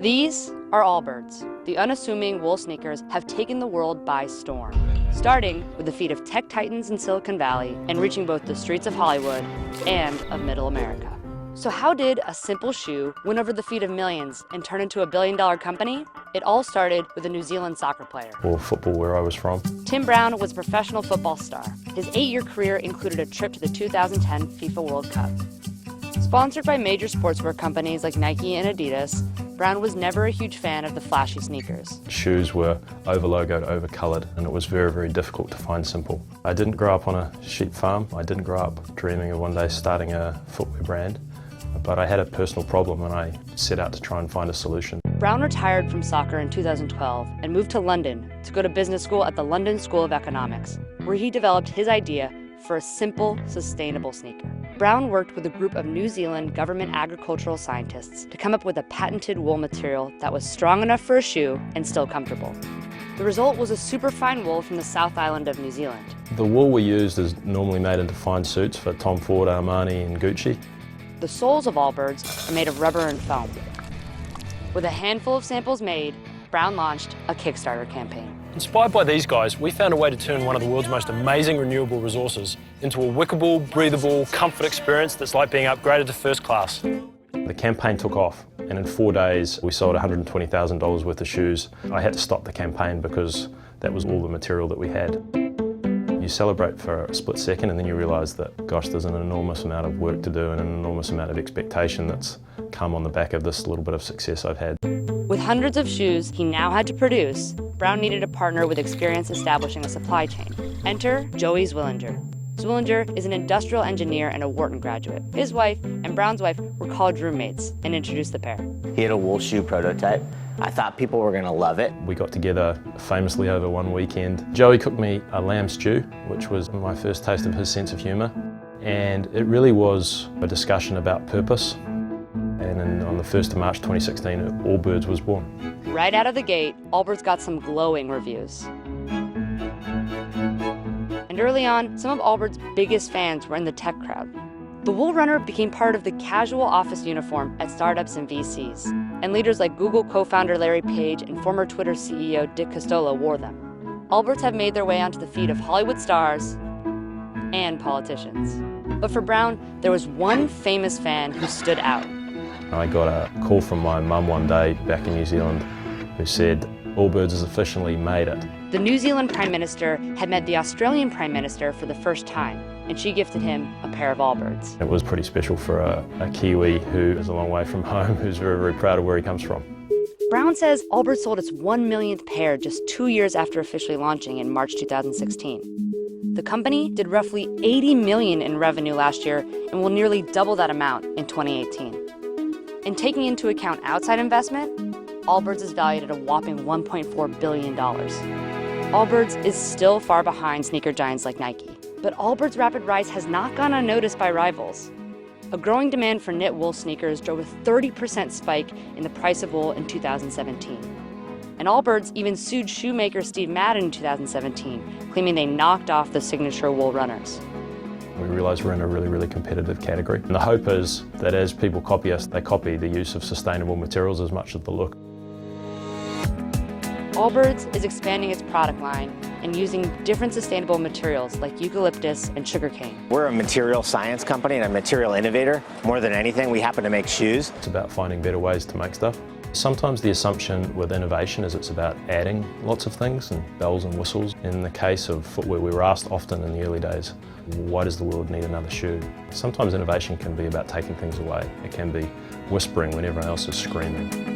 These are Allbirds. The unassuming wool sneakers have taken the world by storm, starting with the feet of tech titans in Silicon Valley and reaching both the streets of Hollywood and of Middle America. So how did a simple shoe win over the feet of millions and turn into a billion-dollar company? It all started with a New Zealand soccer player. Or football, where I was from. Tim Brown was a professional football star. His 8-year career included a trip to the 2010 FIFA World Cup. Sponsored by major sportswear companies like Nike and Adidas, Brown was never a huge fan of the flashy sneakers. Shoes were over-logoed, over-coloured, and it was very, very difficult to find simple. I didn't grow up on a sheep farm. I didn't grow up dreaming of one day starting a footwear brand, but I had a personal problem and I set out to try and find a solution. Brown retired from soccer in 2012 and moved to London to go to business school at the London School of Economics, where he developed his idea for a simple, sustainable sneaker. Brown worked with a group of New Zealand government agricultural scientists to come up with a patented wool material that was strong enough for a shoe and still comfortable. The result was a superfine wool from the South Island of New Zealand. The wool we used is normally made into fine suits for Tom Ford, Armani and Gucci. The soles of Allbirds are made of rubber and foam. With a handful of samples made, Brown launched a Kickstarter campaign. Inspired by these guys, we found a way to turn one of the world's most amazing renewable resources into a wickable, breathable, comfort experience that's like being upgraded to first class. The campaign took off, and in 4 days we sold $120,000 worth of shoes. I had to stop the campaign because that was all the material that we had. You celebrate for a split second and then you realise that, gosh, there's an enormous amount of work to do and an enormous amount of expectation that's come on the back of this little bit of success I've had. With hundreds of shoes he now had to produce, Brown needed a partner with experience establishing a supply chain. Enter Joey Zwillinger. Zwillinger is an industrial engineer and a Wharton graduate. His wife and Brown's wife were college roommates and introduced the pair. He had a wool shoe prototype. I thought people were going to love it. We got together famously over one weekend. Joey cooked me a lamb stew, which was my first taste of his sense of humour. And it really was a discussion about purpose. And on the 1st of March 2016, Allbirds was born. Right out of the gate, Allbirds got some glowing reviews. And early on, some of Allbirds' biggest fans were in the tech crowd. The wool runner became part of the casual office uniform at startups and VCs, and leaders like Google co-founder Larry Page and former Twitter CEO Dick Costolo wore them. Allbirds have made their way onto the feet of Hollywood stars and politicians. But for Brown, there was one famous fan who stood out. I got a call from my mum one day back in New Zealand who said, Allbirds has officially made it. The New Zealand Prime Minister had met the Australian Prime Minister for the first time, and she gifted him a pair of Allbirds. It was pretty special for a Kiwi who is a long way from home, who's very, very proud of where he comes from. Brown says Allbirds sold its 1 millionth pair just 2 years after officially launching in March 2016. The company did roughly $80 million in revenue last year and will nearly double that amount in 2018. And taking into account outside investment, Allbirds is valued at a whopping $1.4 billion. Allbirds is still far behind sneaker giants like Nike, but Allbirds' rapid rise has not gone unnoticed by rivals. A growing demand for knit wool sneakers drove a 30% spike in the price of wool in 2017. And Allbirds even sued shoemaker Steve Madden in 2017, claiming they knocked off the signature wool runners. We realise we're in a really, really competitive category. And the hope is that as people copy us, they copy the use of sustainable materials as much as the look. Allbirds is expanding its product line and using different sustainable materials like eucalyptus and sugarcane. We're a material science company and a material innovator. More than anything, we happen to make shoes. It's about finding better ways to make stuff. Sometimes the assumption with innovation is it's about adding lots of things and bells and whistles. In the case of footwear, we were asked often in the early days, why does the world need another shoe? Sometimes innovation can be about taking things away. It can be whispering when everyone else is screaming.